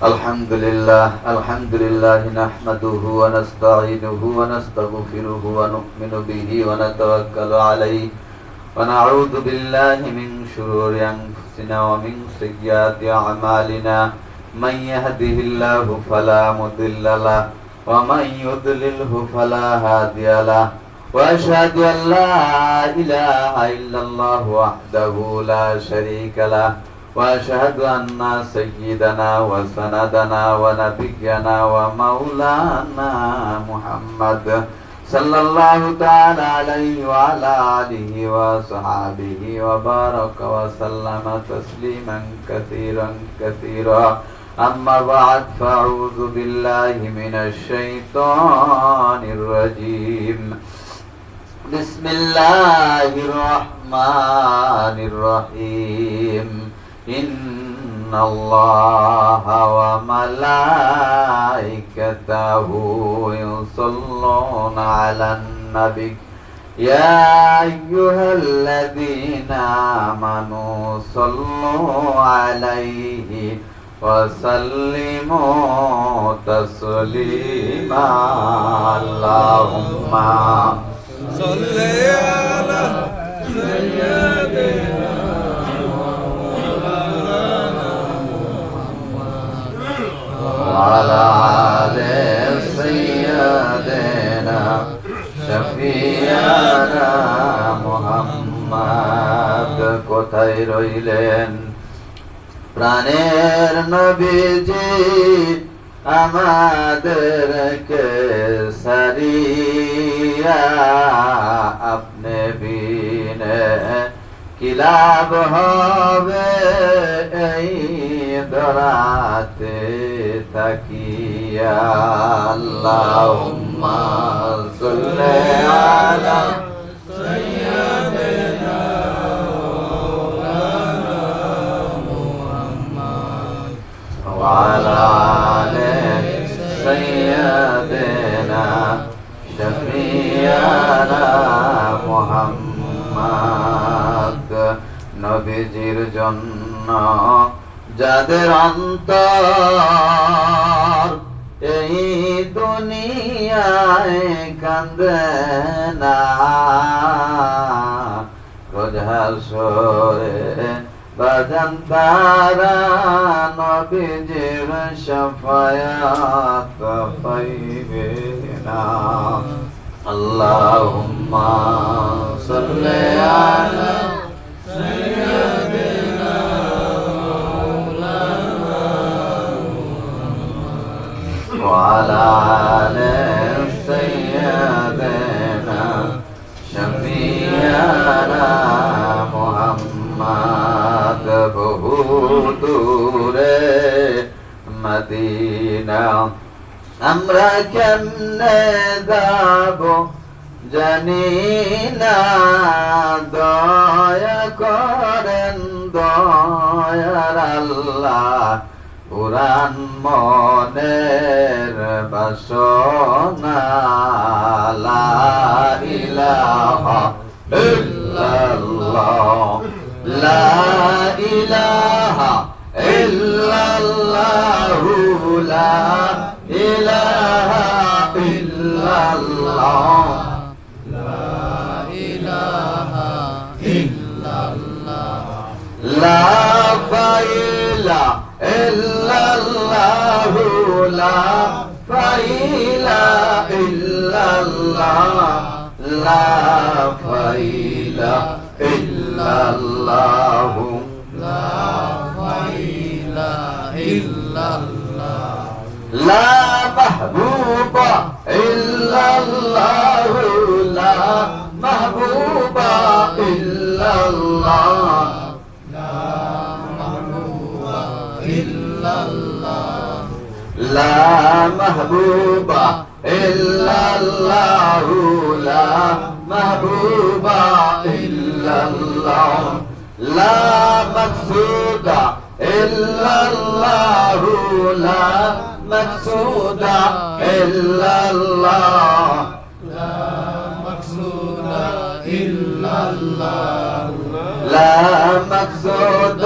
الحمد لله نحمده ونستعينه ونستغفره ونؤمن به ونتوكل عليه ونعوذ بالله من شرور أنفسنا ومن سيئات أعمالنا من يهده الله فلا مضل له ومن يضلله فلا هادي له وأشهد أن لا إله إلا الله وحده لا شريك له وأشهد أن سيدنا وسندنا ونبينا ومولانا محمد صلى الله تعالى عليه وعلى آله وصحبه وبارك وسلم تسليما كثيرا كثيرا أما بعد فأعوذ بالله من الشيطان الرجيم بسم الله الرحمن الرحيم إن الله وملائكته يصلون على النبي يا أيها الذين آمنوا صلوا عليه وسلموا تسليما اللهم صل على سيدنا وعلى آل سيدنا شفيعنا محمد কোথায় রইলেন প্রাণের নবীজি আমাদেরকে সারিয়া আপনি বিনে কি লাভ হবে এই দরাতে থাকিয়া আল্লাহুম্মা সাল্লি আলা সাইয়্যিদিনা মাওলানা মুহাম্মদ ওয়া আলা আলি সাইয়্যিদিনা শাফিয়ানা মুহাম্মদ নবীজির জন্য যাদের অন্তর এই দুনিয়ায় কান্দে না রোজ হাসরে বাজান তারা নবীজির শাফায়াত পাইবে না আল্লাহুম্মা সাল্লি আলা সাইয়্যিদিনা وعلى آل سيدنا شفيعنا محمد বহু দূরে মদিনা আমরা কেমনে যাব জানি না দয়া করেন দয়ার আল্লাহ পুরান মনের বাসনা লা ইলাহা ইল্লাল্লাহ লা ইলাহা ইল্লাল্লাহ লা ইলাহা ইল্লাল্লাহ লা ইলাহা ইল্লাল্লাহ লা ফাইলা illallah la faila illallah la faila illallah la faila illallah la mahbuba illallah la mahbuba illallah لا محبوب إلا الله لا محبوب إلا الله لا مقصود إلا الله لا مقصود إلا الله لا مقصود إلا الله لا مقصود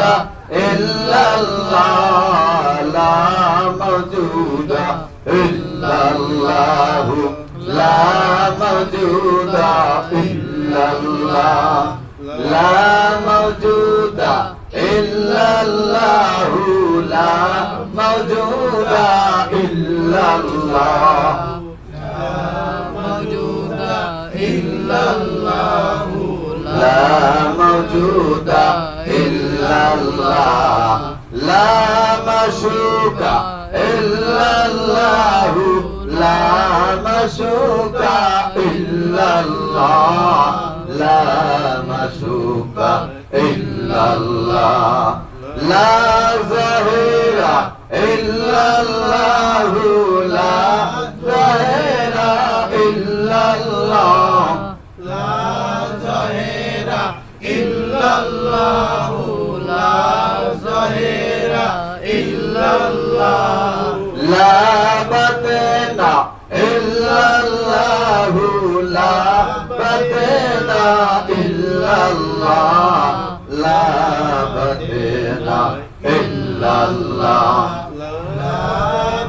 إلا الله لا موجود إلا الله لا موجود إلا الله لا موجود إلا الله لا موجود إلا الله لا مشوق إلا الله لا مشوق إلا الله لا مشوق إلا الله لا ظهير إلا الله لا ظهير إلا الله إلا الله لا ظهير إلا الله لا بطن إلا الله لا بطن إلا الله لا بطن إلا الله لا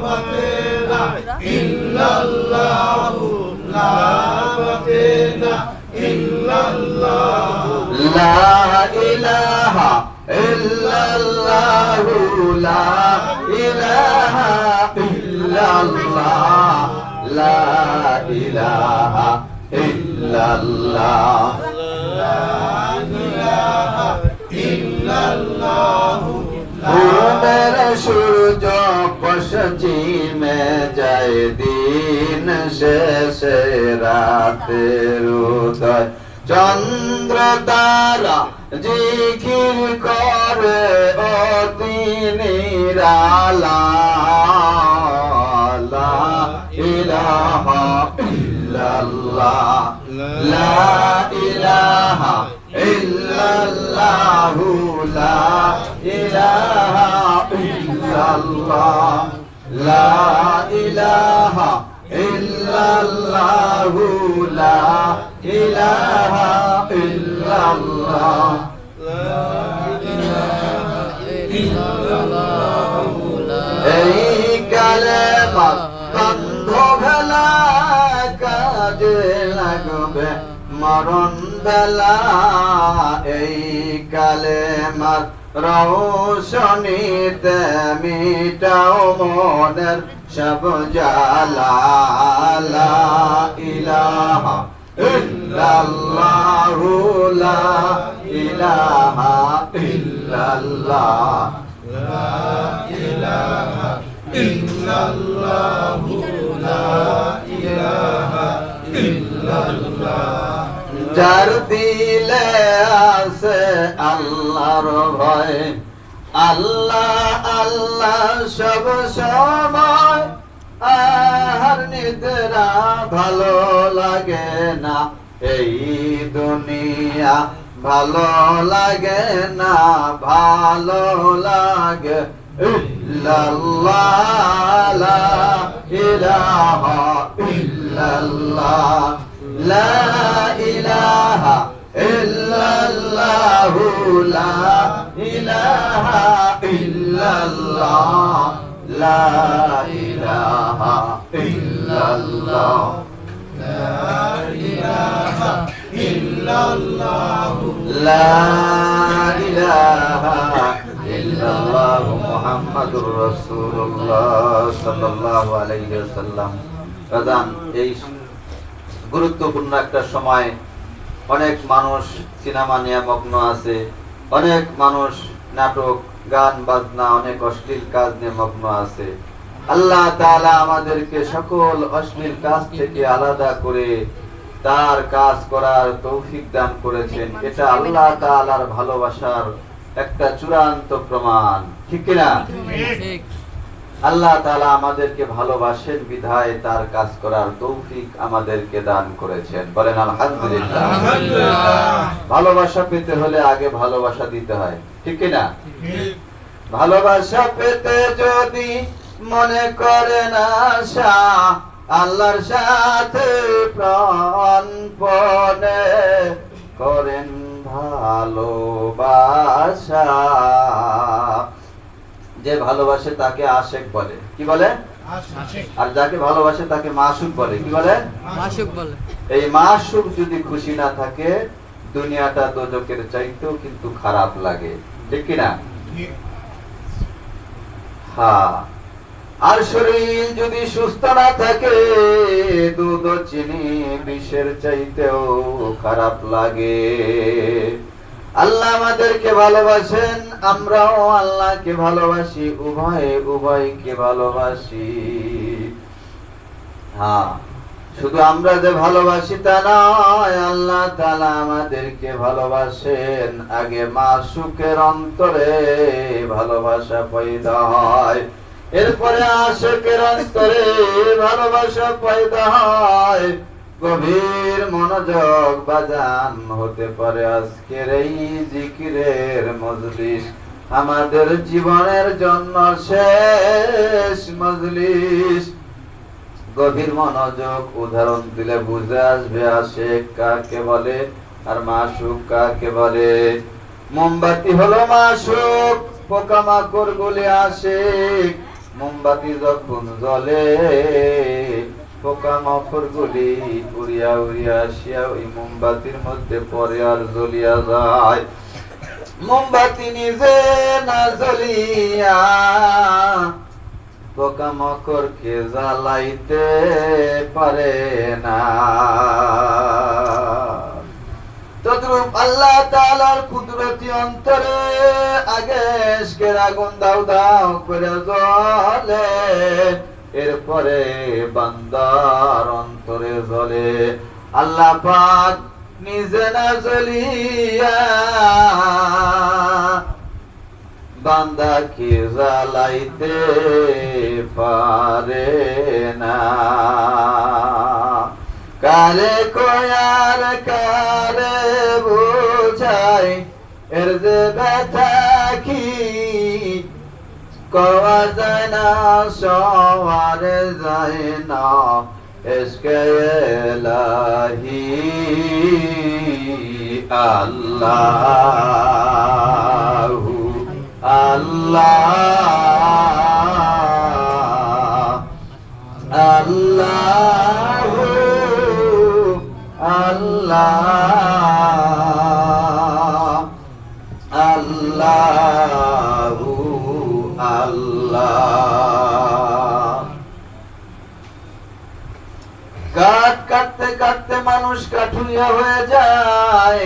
بطن إلا الله لا بطن إلا الله لا إله إلا الله لا إله إلا الله لا إله إلا الله لا إله إلا الله मेरे सूरज पश्चिमे যায় দিন শেষে রাতের উদয় চন্দ্র তারা জিকির করে অতি নিরালা লা ইলাহা ইল্লাল্লাহ লা ইলাহা ইল্লাল্লাহ লা ইলাহা ইল্লাল্লাহ লা ইলাহা ইল্লাল্লাহ লা ইলাহা ইল্লাল্লাহ এই কালেমা বন্ধ ভেলা কাজে লাগবে মরণ বেলা এই কালেমার রৌশনীতে মিটাও মনের সব জ্বালা লা ইলাহা ইল্লাল্লাহ লা ইলাহা ইল্লাল্লাহ লা ইলাহা ইল্লাল্লাহ লা ইলাহা ইল্লাল্লাহ যার দিলে আছে আল্লাহর ভয় আল্লাহ আল্লাহ সব সময় আর নিদ্রা ভালো লাগে না এই দুনিয়া ভালো লাগে না ভালো লাগে ইল্লাল্লাহ লা ইলাহা ইল্লাল্লাহ লা ইলাহা ইল্লাল্লাহ লা ইলাহা ইল্লাল্লাহ লা ইলাহা ইল্লাল্লাহ লা ইলাহা ইল্লাল্লাহ লা ইলাহা ইল্লাল্লাহ মুহাম্মাদুর রাসূলুল্লাহ সাল্লাল্লাহু আলাইহি ওয়াসাল্লাম। প্রধান এই গুরুত্বপূর্ণ একটা সময় অনেক মানুষ সিনেমা নিয়ে মগ্ন আছে, অনেক মানুষ নাটক গান বাজনা অনেক অশ্লীল কাজ নিয়ে মগ্ন আছে। আল্লাহ তাআলা আমাদেরকে সকল অশ্লীল কাজ থেকে আলাদা করে তার কাজ করার তৌফিক দান করেছেন। এটা আল্লাহ তাআলার ভালোবাসার একটা চূড়ান্ত প্রমাণ, ঠিক কিনা? আল্লাহ তাআলা আমাদেরকে ভালোবাসেন বিধায় তার কাজ করার তৌফিক আমাদেরকে দান করেছেন। বলেন আলহামদুলিল্লাহ। ভালোবাসা পেতে হলে আগে ভালোবাসা দিতে হয়, ঠিক কিনা? ভালোবাসা পেতে যদি মনে করেন আশা আল্লাহর সাথে প্রাণপণে করেন ভালোবাসা, যে ভালোবাসে তাকে আশেক বলে, কি বলে? আর যাকে ভালোবাসে তাকে মাশুক বলে, কি বলে? মাশুক বলে। এই মাশুক যদি খুশি না থাকে, দুনিয়াটা দোজখের চাইতেও কিন্তু খারাপ লাগে, ঠিক কি না? হ্যাঁ। আর শরীর যদি সুস্থ না থাকে, দুধ চিনি বিষের চাইতেও খারাপ লাগে। আল্লাহ আমাদেরকে ভালোবাসেন, আমরাও আল্লাহকে ভালোবাসি, উভয়কে ভালোবাসি। হ্যাঁ, শুধু আমরা যে ভালোবাসি তা নয়, আল্লাহ তাআলা আমাদেরকে ভালোবাসেন। আগে মাশুকের অন্তরে ভালোবাসা পয়দা হয়, এরপরে আশিকের অন্তরে ভালোবাসা পয়দা হয়। গভীর মনোযোগ বাজান হতে পারে আজকের এই জিকিরের মজলিস আমাদের জীবনের জন্য শেষ মজলিস। গভীর মনোযোগ, উদাহরণ দিলে বুঝে আসবে আশিক কাকে বলে আর মাশুক কাকে বলে। মোমবাতি হলো মাশুক, পোকামাকড় গুলি আশিক। মোমবাতি যখন জ্বলে, পোকামাকড় গুলি উড়িয়া উড়িয়া আসিয়া ওই মোমবাতির মধ্যে পড়ে আর জ্বলিয়া যায়। মোমবাতি নিজে না জ্বলিয়া পোকামাকড়কে জ্বালাইতে পারে না। তদ্রূপ আল্লাহ তাআলার কুদরতি অন্তরে আগে ইশকের আগুন দাউ দাউ করে জ্বলে, এরপরে বান্দার অন্তরে জ্বলে। আল্লাহ পাক নিজে না জ্বলিয়া বান্দাকে জ্বালাইতে পারে না। কারে কয়ার কারে বোঝাই, এর যে ব্যথা কি কওয়া যায় না, সওয়ার যায় না। ইশকে ইলাহি আল্লাহু আল্লাহ আল্লাহু আল্লাহ আল্লাহু আল্লাহ। গাছ কাটতে কাটতে মানুষ কাঠুরিয়া হয়ে যায়,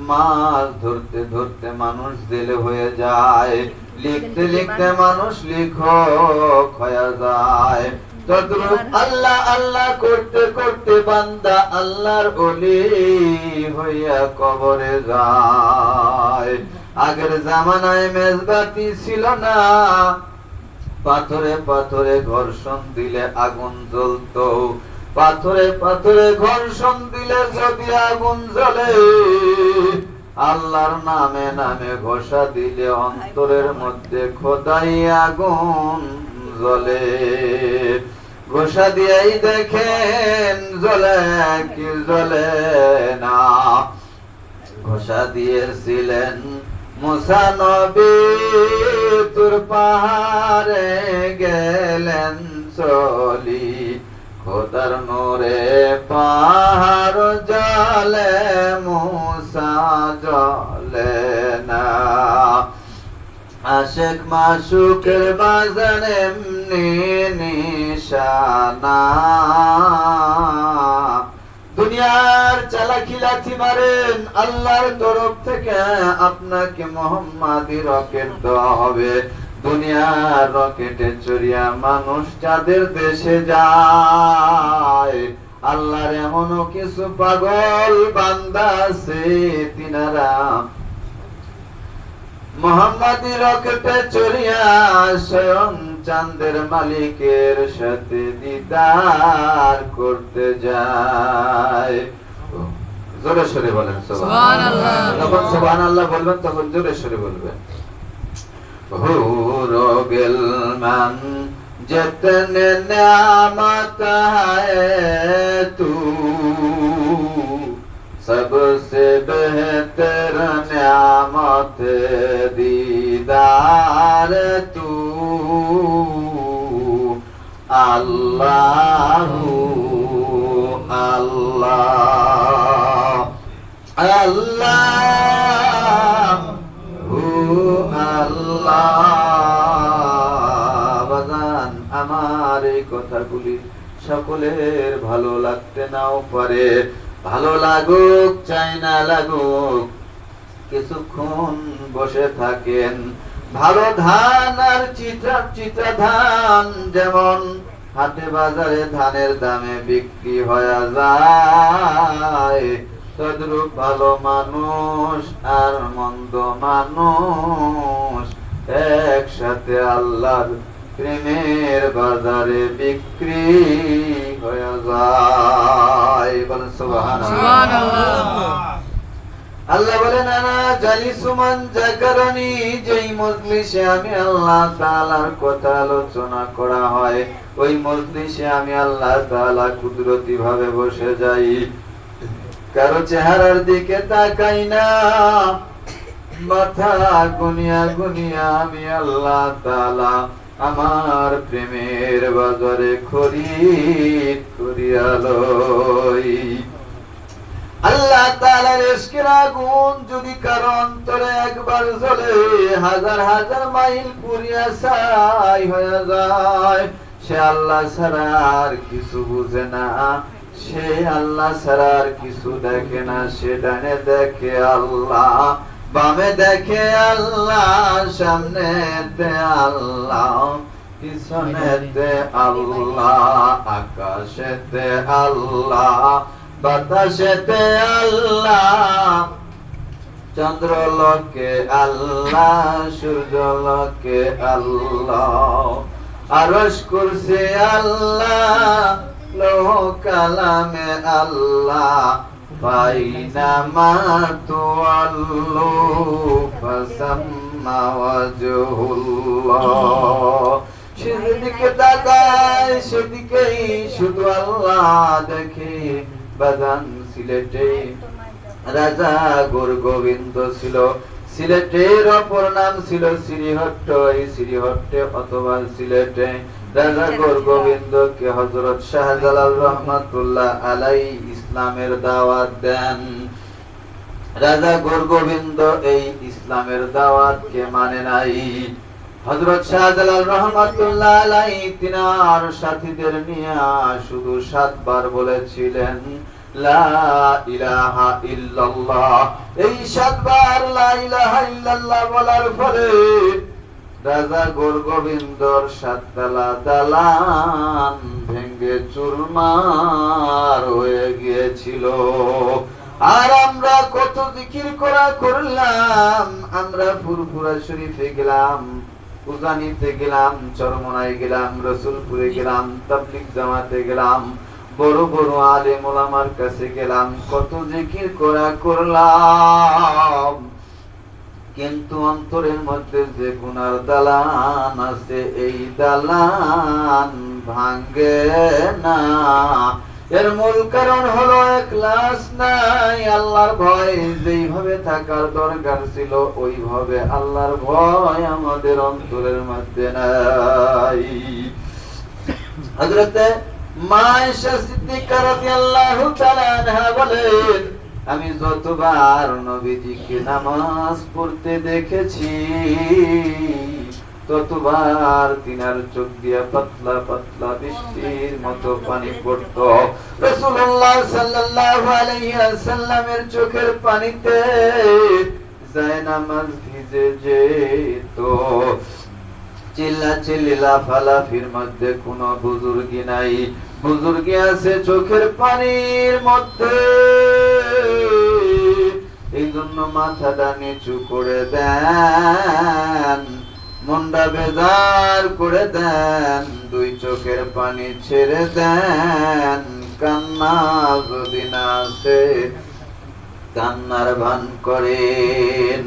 মাছ ধরতে ধরতে মানুষ জেলে হয়ে যায়, লিখতে লিখতে মানুষ লেখক হয়ে যায়। তদ্রূপ আল্লাহ আল্লাহ করতে করতে বান্দা আল্লাহর ওলি হইয়া কবরে যায়। আগের জামানায় মেজবাতি ছিল না, পাথরে পাথরে ঘর্ষণ দিলে আগুন জ্বলতো। পাথরে পাথরে ঘর্ষণ দিলে যদি আগুন জ্বলে, আল্লাহর নামে নামে ঘষা দিলে অন্তরের মধ্যে খোদাই আগুন জ্বলে। ঘষা দিয়েই দেখেন জ্বলে কি জ্বলে না। ঘষা দিয়েছিলেন মুসা নবী, তুর পাহাড়ে গেলেন চলি। খোদার নূরে পাহাড় জ্বলে, মুসা জ্বলে না। আশিক মাশুকের বাজান এমনি নিশানা। দুনিয়ার চালাকি লাথি মারেন, আল্লাহর তরফ থেকে আপনাকে মোহাম্মদী রকেট দেওয়া হবে। দুনিয়ার রকেটে চড়িয়া মানুষ যাদের দেশে যায়, আল্লাহর এমনও কিছু পাগল বান্দা আছে, তিনারা মোহাম্মদী রকেটে চড়িয়া স্বয়ং চাঁদের মালিকের সাথে দিদার করতে যায়। জোরে সরে বলেন সুবহানাল্লাহ। যখন সুবহানাল্লাহ বলবেন তখন জোরে সরে বলবেন। হুর গিলমান जितने नियामत है तू सबसे बेहतर नियामत दीदार तू আল্লাহু আল্লাহ আল্লাহু আল্লাহ। বাজান আমার এই কথাগুলি সকলের ভালো লাগতে নাও পারে, ভালো লাগুক চাই না লাগুক, কিছুক্ষণ বসে থাকেন। ভালো ধান আর চিত্রা ধান যেমন হাটে বাজারে ধানের দামে বিক্রি হয়ে যায়, তদ্রূপ ভালো মানুষ আর মন্দ মানুষ একসাথে আল্লাহর প্রেমের বাজারে বিক্রি হয়ে যায়। বলেন সুবহানাল্লাহ। আল্লাহ বলেন আনা জালিসু মান যাকারানি, যেই মজলিসে আমি আল্লাহ তাআলার কথা আলোচনা করা হয় ওই মজলিসে আমি আল্লাহ তাআলা কুদরতি ভাবে বসে যাই, কারো চেহারার দিকে তাকাই না, মাথা গুনিয়া গুনিয়া আমি আল্লাহ তাআলা আমার প্রেমের বাজারে খরিদ করিয়া লই। আল্লাহ তাআলার ইশকের আগুন যদি কারো অন্তরে একবার জ্বলে হাজার হাজার মাইল পুরিয়া ছাই হয়ে যায়, সে আল্লাহ ছাড়া আর কিছু বুঝে না, সে আল্লাহ ছাড়া আর কিছু দেখে না। সে ডানে দেখে আল্লাহ, বামে দেখে আল্লাহ, সামনেতে আল্লাহ, পিছনেতে আল্লাহ, আকাশেতে আল্লাহ, বাতাসেতে আল্লাহ, চন্দ্রলোকে আল্লাহ, সূর্যলোকে আল্লাহ, আরশ কুরসি আল্লাহ, লৌহ কালামে আল্লাহ, বাইনামা তুওয়াল্লু ফাসাম্মা ওয়াজহুল্লাহ। সেদিকে তাকায় সেদিকেই শুধু আল্লাহ দেখে। বাজান সিলেটে রাজা গোরগোবিন্দ ছিল, সিলেটের অপর নাম ছিল শ্রীহট্ট। এই শ্রীহট্টে অথবা সিলেটে রাজা গোরগোবিন্দকে হযরত শাহজালাল রহমাতুল্লাহ আলাইহি ইসলামের দাওয়াত দেন। রাজা গোরগোবিন্দ এই ইসলামের দাওয়াতকে মানে নাই। হযরত শাহজালাল রহমাতুল্লাহ আলাইহি তিনার সাথীদের নিয়ে শুধু 7 বার বলেছিলেন লা ইলাহা ইল্লাল্লাহ। এই 7 বার লা ইলাহা ইল্লাল্লাহ বলার পরে রাজা গোরগোবিন্দর 7 তলা দালান ভেঙে চুরমার হয়ে গিয়েছিল। আর আমরা কত জিকির করলাম, আমরা ফুরফুরা শরীফে গেলাম, উজানিতে গেলাম, চরমনায় গেলাম, রসুলপুরে গেলাম, তাবলীগ জামাতে গেলাম, বড় বড় আলেম ওলামার কাছে গেলাম, কত জিকির করলাম, কিন্তু অন্তরের মধ্যে যে গুনার দালান আছে এই দালান ভাঙে না। এর মূল কারণ হলো ইখলাস নাই, আল্লাহর ভয় যেইভাবে থাকার দরকার ছিল ওইভাবে আল্লাহর ভয় আমাদের অন্তরের মধ্যে নাই। হযরতে মা আয়েশা সিদ্দিকা রাদিয়াল্লাহু তাআলা আনহা বলেন, আমি যতবার নবীজিকে নামাজ পড়তে দেখেছি ততবার তিনার চোখ দিয়া পাতলা পাতলা বৃষ্টির মতো পানি পড়তো। রাসূলুল্লাহ সাল্লাল্লাহু আলাইহি ওয়াসাল্লামের চোখের পানিতে যায় নামাজ ভিজে যেত। চিল্লা লাফালাফির মধ্যে কোনো বুজুর্গি নাই, বুজুর্গি আছে চোখের পানির মধ্যে। এই জন্য মাথাটা নিচু করে দেন, মনটা বেজার করে দেন, 2 চোখের পানি ছেড়ে দেন। কান্না যদি না আসে কান্নার ভান করেন।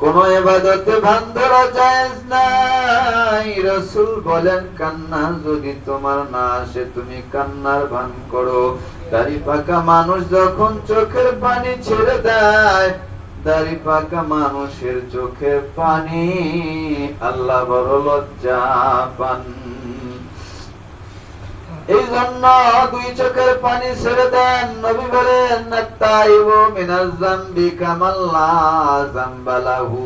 কোন ইবাদতে ভান ধরা জায়েজ নাই। রাসূল বলেন, কান্না যদি তোমার না আসে তুমি কান্নার ভান করো। দাড়ি পাকা মানুষ যখন চোখের পানি ছেড়ে দেয়, দাড়ি পাকা মানুষের চোখের পানি আল্লাহ বড় লজ্জা পান। এই জন্য দুই চোখের পানি ছেড়ে দেন। নবী বলেন আত-তাইবু মিনাজ যামবি কামাল্লা যামবা লাহু,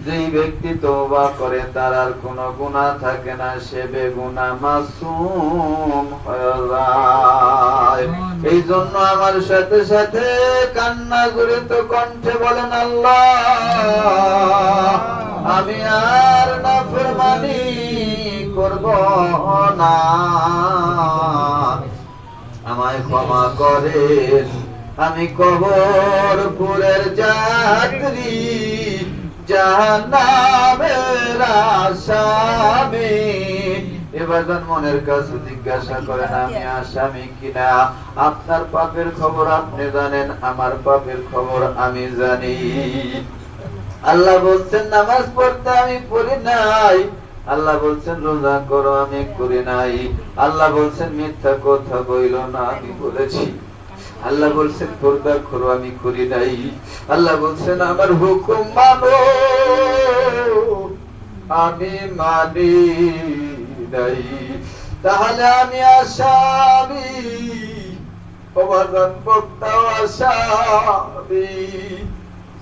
যেই ব্যক্তি তওবা করে তার আর কোনো গুনাহ থাকে না, সে বেগুনাহ মাসুম হয়ে যায়। এই জন্য আমার সাথে সাথে কান্না জড়িত কণ্ঠে বলেন আল্লাহ আমি আর নাফরমানি করব না, আমায় ক্ষমা করেন, আমি কবরপুরের যাত্রী, জাহান্নামের আসামি। এবার মনের কাছে জিজ্ঞাসা করেন আমি আসামি কিনা? আপনার পাপের খবর আপনি জানেন, আমার পাপের খবর আমি জানি। আল্লাহ বলছেন নামাজ পড়তে আমি পড়ি নাই, আল্লাহ বলছেন রোজা করো আমি করি নাই, আল্লাহ বলছেন মিথ্যা কথা বইল না আমি বলেছি, আল্লাহ বলছেন পর্দা করো আমি করি নাই, আল্লাহ বলছেন আমার হুকুম মানো আমি মানি নাই। তাহলে আমি আসামি, অবাদন বক্তাও আসামি,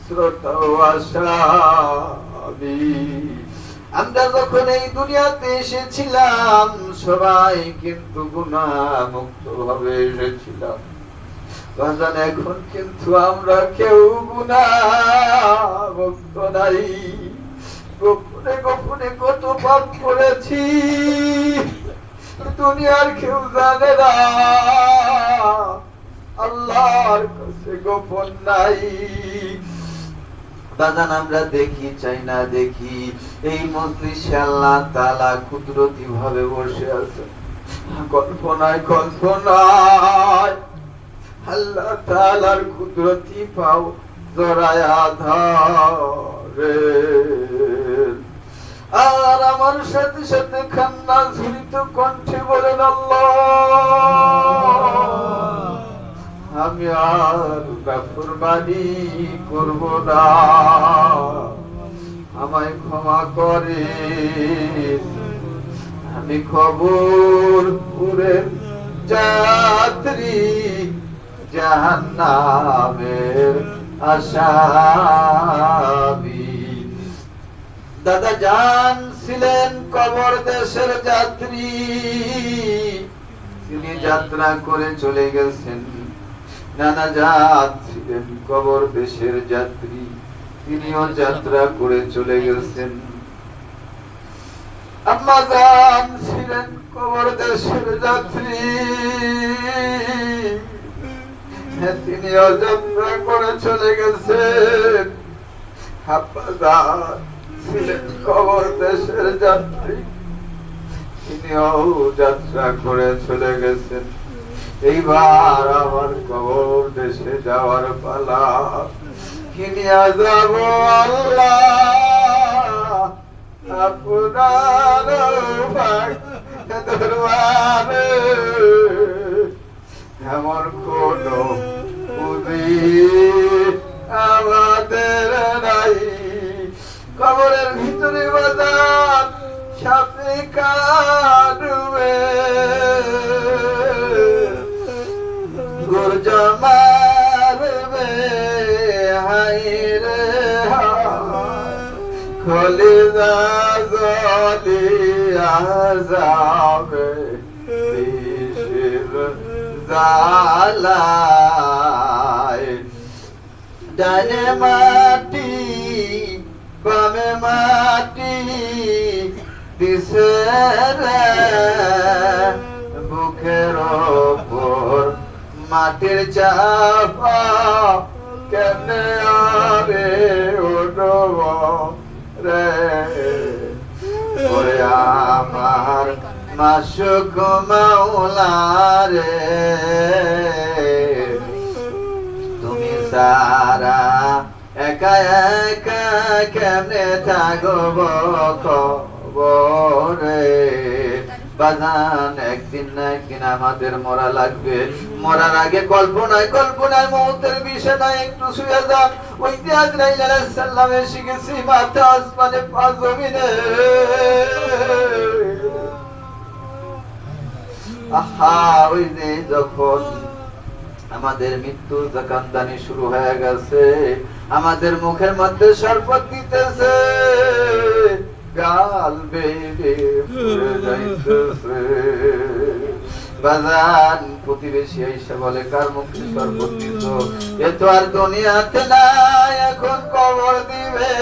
শ্রোতাও আসামি। আমরা যখন এই দুনিয়াতে এসেছিলাম সবাই কিন্তু গুনাহ মুক্ত ভাবে এসেছিলাম। এখন কিন্তু আমরা কেউ গুনাহ মুক্ত নাই। গোপনে গোপনে কত পাপ করেছি দুনিয়ার কেউ জানে না, আল্লাহর কাছে গোপন নাই। বাজান আমরা দেখি চাই না দেখি এই মজলিসে আল্লাহ তাআলা কুদরতি ভাবে বসে আছেন। কল্পনায় কল্পনায় আল্লাহ তাআলার কুদরতি পাও জড়ায়া ধরে। আর আমার সাথে সাথে কান্না ঝরিত কণ্ঠে বলেন আল্লাহ আমি আর নাফরমানি করব না, আমায় ক্ষমা করে, আমি কবরপুরের যাত্রী, জাহান্নামের আসামি। দাদা জান ছিলেন কবর দেশের যাত্রী, তিনি যাত্রা করে চলে গেছেন। নানা জাত ছিলেন কবর দেশের যাত্রী, তিনিও যাত্রা করে চলে গেছেন। আম্মা জান ছিলেন কবর দেশের যাত্রী, তিনিও যাত্রা করে চলে গেছেন। আব্বা জান ছিলেন কবর দেশের যাত্রী, তিনিও যাত্রা করে চলে গেছেন। এইবার আমার কবর দেশে যাওয়ার পালা, কি নিয়ে যাব আল্লাহ আপনার দরবারে? এমন কোন পুঁজি আমাদের নাই। কবরের ভিতরে বাজার সাপে কাটবে, গুর্জ মারবে, হাইরে খলিদা জলিয়া যাবে বিশির জালায়। ডানে মাটি বামে মাটি দিছে রে, বুকের ওপর মাটির চাপা, কেমনে আরে উঠব রে? ওরে আমার মাসুক মাওলা রে, তুমি সারা একা একা কেমনে থাকব খবরে? বাজান একদিন না একদিন আমাদের মরা লাগবে। মরার আগে কল্পনায় কল্পনায় মৌতের বিছানায় একটু শুয়ে যান। ওই যে আজরাইল আলাইহিস সালাম এসে গেছে মাথা আসমানে পা জমিনে। আহা ওই যে যখন আমাদের মৃত্যু কান্দানি শুরু হয়ে গেছে, আমাদের মুখের মধ্যে শরবত দিতেছে, গাল বেয়ে পড়ে যাইতেছে। বাজান প্রতিবেশী এসে বলে, কার মুখে শরবত দিত? এ তো আর দুনিয়াতে নাই, এখন কবর দিবে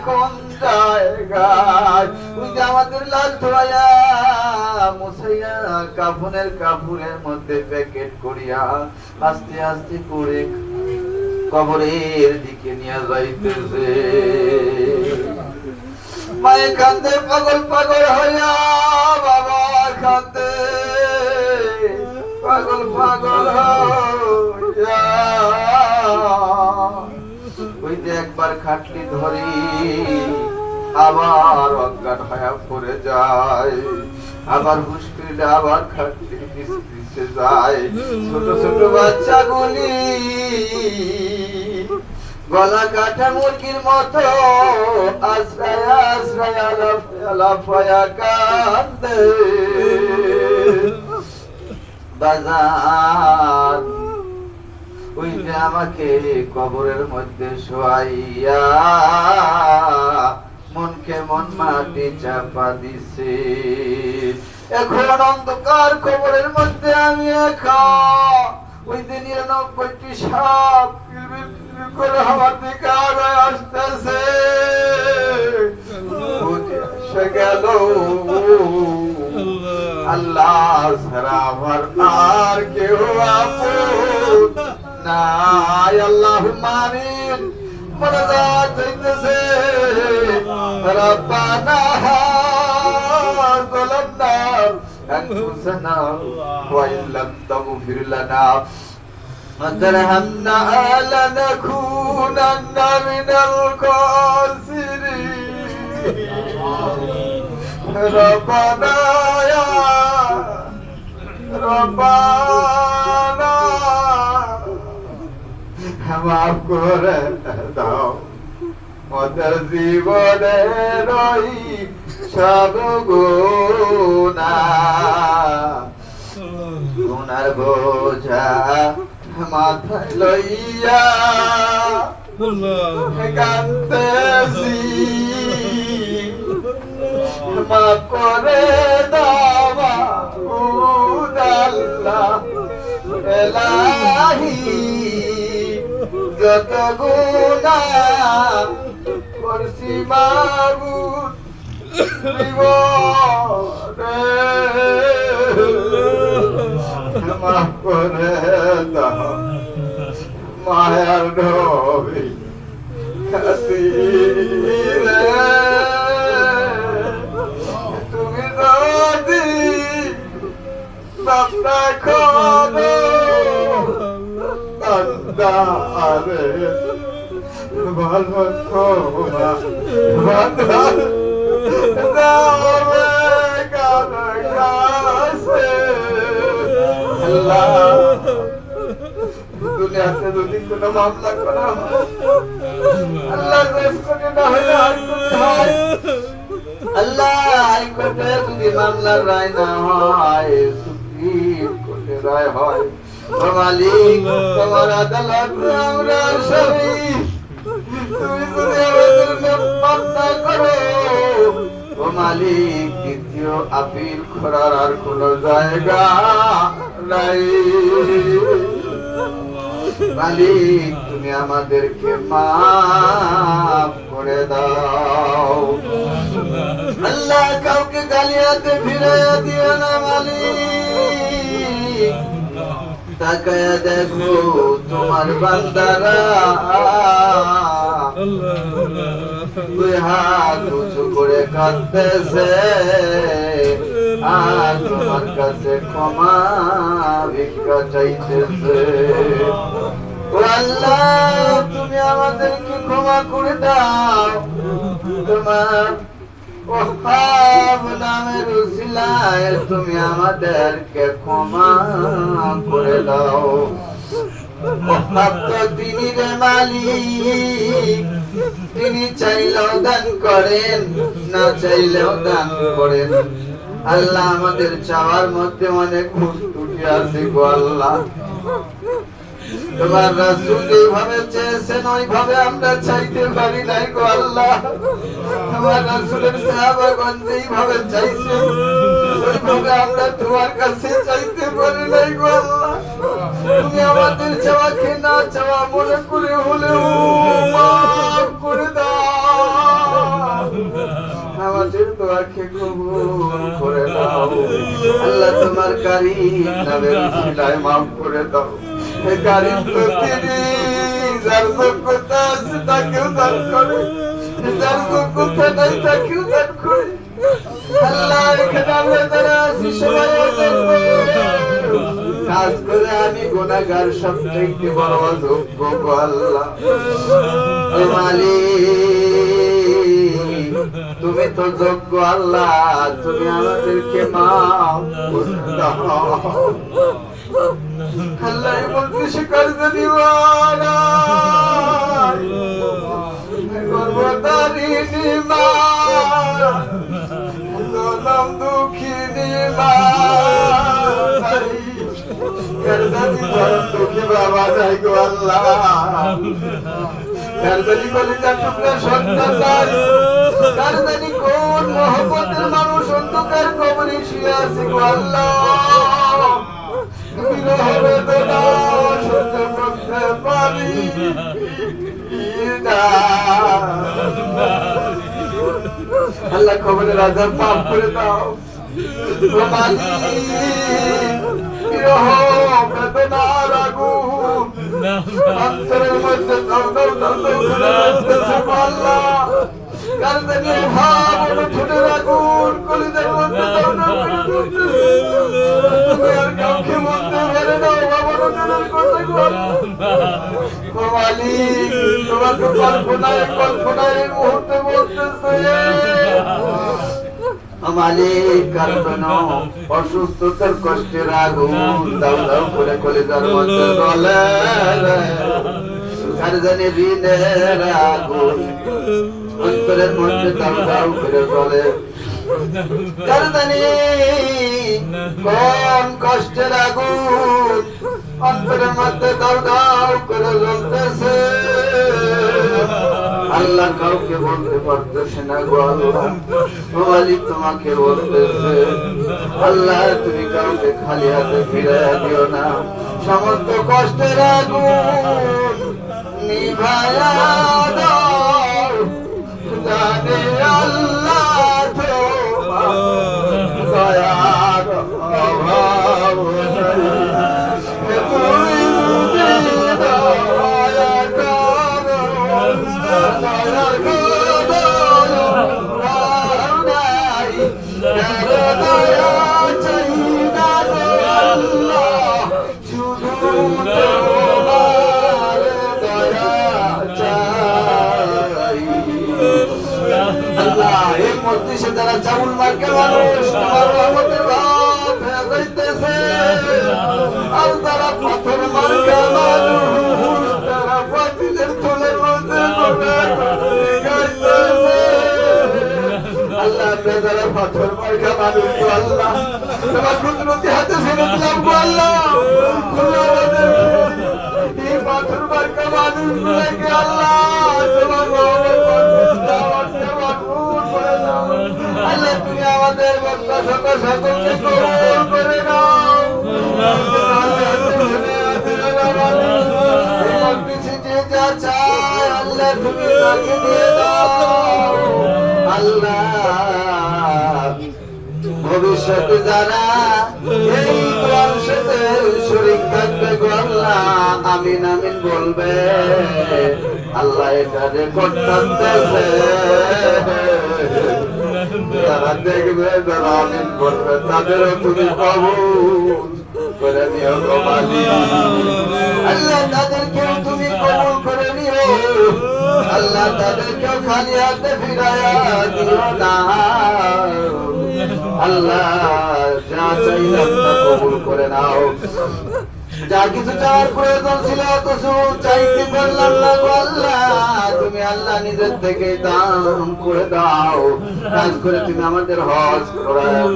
কোন জায়গায়? ওই যে আমাদের লাল ধোয়া মুছাইয়া কাফনের কাপড়ের মধ্যে প্যাকেট করিয়া আস্তে আস্তে করে কবরের দিকে নিয়ে যাইতেছে। মায়ে কান্দে পাগল পাগল হইয়া, বাবা কান্দে পাগল পাগল হইয়া। ওই যে একবার খাটলি ধরি আবার অজ্ঞান হয়ে পড়ে যায়, আবার হুশ ফিরলে আবার খাটলি পিছে যায়। ছোট ছোট বাচ্চাগুলি গলা কাটা মুরগির মতো আশ্রয় আশ্রয় লাফায়া কান্দে। বাজার ওই যে আমাকে কবরের মধ্যে শোয়াইয়া মনকে মন মাটি চাপা দিছে। এখন অন্ধকার কবরের মধ্যে আমি একা, ওই যে 99টি সাপ করে আমার দিকে আগায় আসতেছে। সে গেল আল্লাহ ছাড়া আমার আর কেউ আপন নাই। আল্লাহুম্মা আমিন। মোনাজাত হইতেছে, রব্বানা যালামনা আনফুসানা ওয়া ইন লাম তাগফির লানা ওয়া তারহামনা লানাকুনান্না মিনাল খাসিরিন। রব্বানা ইয়া রব্বানা মাফ করে দাও, মোদের জীবনে রই সব গুনার বোঝা মাথায় লইয়া কাঁদতেছি। মাফ করে দাও আল্লাহ এলাহি, যত গুনাহ করছি মাবুদ জীবনে, মাফ করে দাও মায়ার নবী খাতিরে। তুমি যদি বাপটা খোলো আরে ভালো তোমা বাধা দাবে কার কাছে। আল্লাহ দুনিয়াতে যদি কোনো মামলা করা আল্লাহ রেস্টুরেন্টে না হলে হাইকোর্টে হয়। আল্লাহ হাইকোর্টে যদি মামলার রায় না হয়, সুপ্রিম কোর্টে রায় হয়, ও মালিক তোমার আদালত আমরা সবই, তুমি যদি আমাদের মাফ না করো, ও মালিক দ্বিতীয় আপিল করার আর কোন জায়গা নাই। মালিক তুমি আমাদেরকে মাফ করে দাও। আল্লাহ কাউকে গালিয়াতে ফিরাইয়া দিও না মালিক। তাকায়া দেখো তোমার বান্দারা দুই হাত উঁচু করে কাঁদতেছে আর তোমার কাছে ক্ষমা ভিক্ষা চাইতেছে। ও আল্লাহ তুমি আমাদেরকে ক্ষমা করে দাও, তোমার ওহাব নামের উসিলায় তুমি আমাদেরকে ক্ষমা করে দাও। ওহাব তো তিনি রে মালিক, তিনি চাইলেও দান করেন, না চাইলেও দান করেন। আল্লাহ আমাদের চাওয়ার মধ্যে অনেক ভুল ত্রুটি আছে গো আল্লাহ। তোমার রাসূল যেভাবে চেয়েছেন ওইভাবে আমরা চাইতে পারি নাই গো আল্লাহ। তোমার রাসূলের সাহাবাগণ যেভাবে চাইছেন ওইভাবে আমরা তোমার কাছে চাইতে পারি নাই গো আল্লাহ। তুমি আমাদের চাওয়াকে না চাওয়া মনে করে হলেও মাফ করে দাও, আমাদের দোয়াকে কবুল করে দাও আল্লাহ। তোমার কারীম নামের উসিলায় মাফ করে দাও। এই কারীম তো তিনি, যার যোগ্যতা আছে তাকেও দান করে, যার যোগ্যতা নাই তাকেও দান করে। আল্লাহ এখানে আমরা যারা আছি সবাই কাজ করে আমি গুনাহগার, সবথেকে বড় অযোগ্য গো আল্লাহ। ও মালিক তুমি তো যোগ্য আল্লাহ, তুমি আমাদেরকে মাফ করে দাও আল্লাহ। বলতেছি কারজে দিওয়ানা গর্বদারিনী মা, নাম দুঃখিনী মা, কারজানি ধরম দুঃখী বাবা যাই গো আল্লাহ। কারজানি কলিজার টুকরা সন্তান নাই, কারজানি কোন মহব্বতের মানুষ অন্ধকার কবরে শুয়ে আছে গো আল্লাহ। বিরহ বেদনা সহ্য করতে পারি না আল্লাহ, কবরের আযাব মাফ করে দাও। বিরহ বেদনার আগুন অন্তরের মধ্যে দাও দাও দাও দাও করে জ্বলতেছে আল্লাহ। কারজানি ভাব অনুঠনের আগুন কলিজার মধ্যে দাও দাও করে জ্বলতেছে। তুমি আর কাউকে বলতে পারে না বাবার অনুঠনের কথা গো ও মালিক। তোমাকে কল্পনায় কল্পনায় এই মুহূর্তে বলতেছে মালিক, কারণ অসুস্থতার কষ্টের আগুন দাও দাও করে কলিজার মধ্যে জ্বলে। কারজানি ঋণের আগুন অন্তরের মধ্যে দাও দাও করে জ্বলে। কারজানি কোন কষ্টের আগুন অন্তরের মধ্যে দাও দাও করে জ্বলতেছে আল্লাহ, কাউকে বলতে পারতেছে না গো আল্লাহ। মালিক তোমাকে বলতেছে আল্লাহ, তুমি কাউকে খালি হাতে ফিরাইয়া দিও না। সমস্ত কষ্টের আগুন নিভাইয়া দাও, জানে আল্লাহ তোমার দয়ার অভাব নাই। যারা চাউল মার্কা মানুষ তোমার রহমতের ভাত হয়ে যাইতেছে, আর যারা পাথর মার্কা মানুষ তারা বাতিলের থলের মধ্যে গাইতেছে। আল্লাহ আমরা যারা পাথর মার্কা মানুষ গো আল্লাহ, তোমার কুদরতি হাতে ছেড়ে দিলাম গো আল্লাহ। এই পাথর মার্কা মানুষ গুলোকে আল্লাহ তোমার আল্লাহ, তুমি আমাদের বক্তা সকলকে কবুল করে নাও। যে যা চায় আল্লাহ তুমি তাকে দিয়ে দাও আল্লাহ। ভবিষ্যতে যারা এই কোরআন সাথে শরীক থাকবে গো আল্লাহ, আমিন আমিন বলবে আল্লাহ। এটা রেকর্ড করতেছে, যারা দেখবে যারা আমিন বলবে তাদেরও তুমি কবুল করে নিও গো মালিক। আল্লাহ তাদেরকেও তুমি কবুল করে নিও আল্লাহ, তাদেরকেও খালি হাতে ফিরাইয়া দিও না আল্লাহ। যা চাইলাম তা কবুল করে করে নাও। যা কিছু চাওয়ার প্রয়োজন ছিল কিছু চাইতে পারলাম না গো আল্লাহ, তুমি আল্লাহ নিজের থেকে দান করে দাও। কাজ করে তুমি আমাদের হজ করার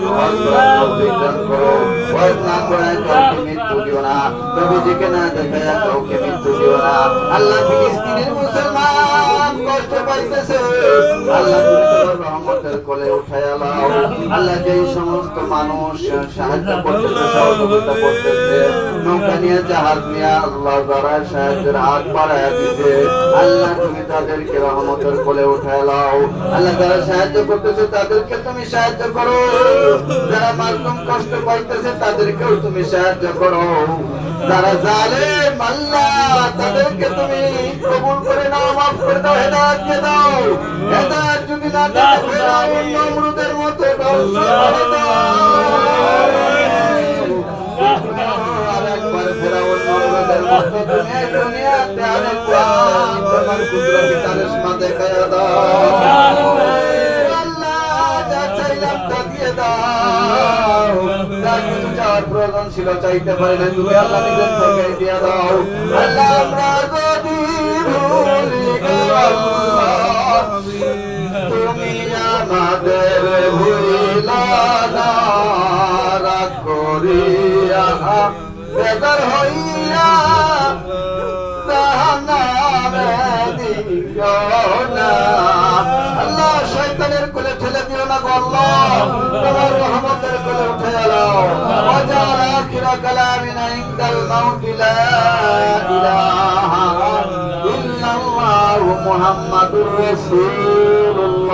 তৌফিক দান করো। হজ না করায় কাউকে মৃত্যু দিও না, নবীজিকে না দেখায় কাউকে মৃত্যু দিও না। আল্লাহ ফিলিস্তিনের মুসলমান কষ্ট পাইতেছে, আল্লাহ তুমি তোমার রহমতের কোলে উঠায়া লাও। আল্লাহ যেই সমস্ত মানুষ সাহায্য করতেছে, সহযোগিতা করতেছে, নৌকা নিয়ে জাহাজ নিয়ে আল্লাহ যারা সাহায্যের হাত বাড়ায় দিতে, আল্লাহ তুমি তাদেরকে রহমতের কোলে উঠায় লাও। আল্লাহ যারা সাহায্য করতেছে তাদেরকে তুমি সাহায্য করো, যারা মাধ্যম কষ্ট পাইতেছে তাদেরকেও তুমি সাহায্য করো। যারা জালেম আল্লাহ তাদেরকে তুমি কবুল করে নাও, মাফ করে দাও, হেদায়েত দিয়ে দাও। হেদায়েত যদি না দাও ফেরাউন নমরুদের মতো ধ্বংস করে দাও। আরেকবার ফেরাউন নমরুদের মতো দুনিয়াতে আরেকবার তোমার কুদরতি কারিশমা দেখায়া দাও। আল্লাহ যা চাইলাম তা দিয়ে দাও। যা কিছু চাওয়ার প্রয়োজন ছিল চাইতে পারি না, তুমি আল্লাহ নিজের থেকে দিয়ে দাও। আল্লাহ আমরা যদি ভুলি আল্লাহ তুমি আমাদের ভুলা না, রাগ করিয়া বেদর হইয়া জাহান্নামে দিও না। আল্লাহ শয়তানের কোলে ঠেলে দিও না গো আল্লাহ, তোমার রহমতের কোলে উঠে এলাও। ওয়াজাল আখিরা কালামিনা ইনদাল মাউতি লা ইলাহা ইল্লাল্লাহু মুহাম্মাদুর রাসূলুল্লাহ।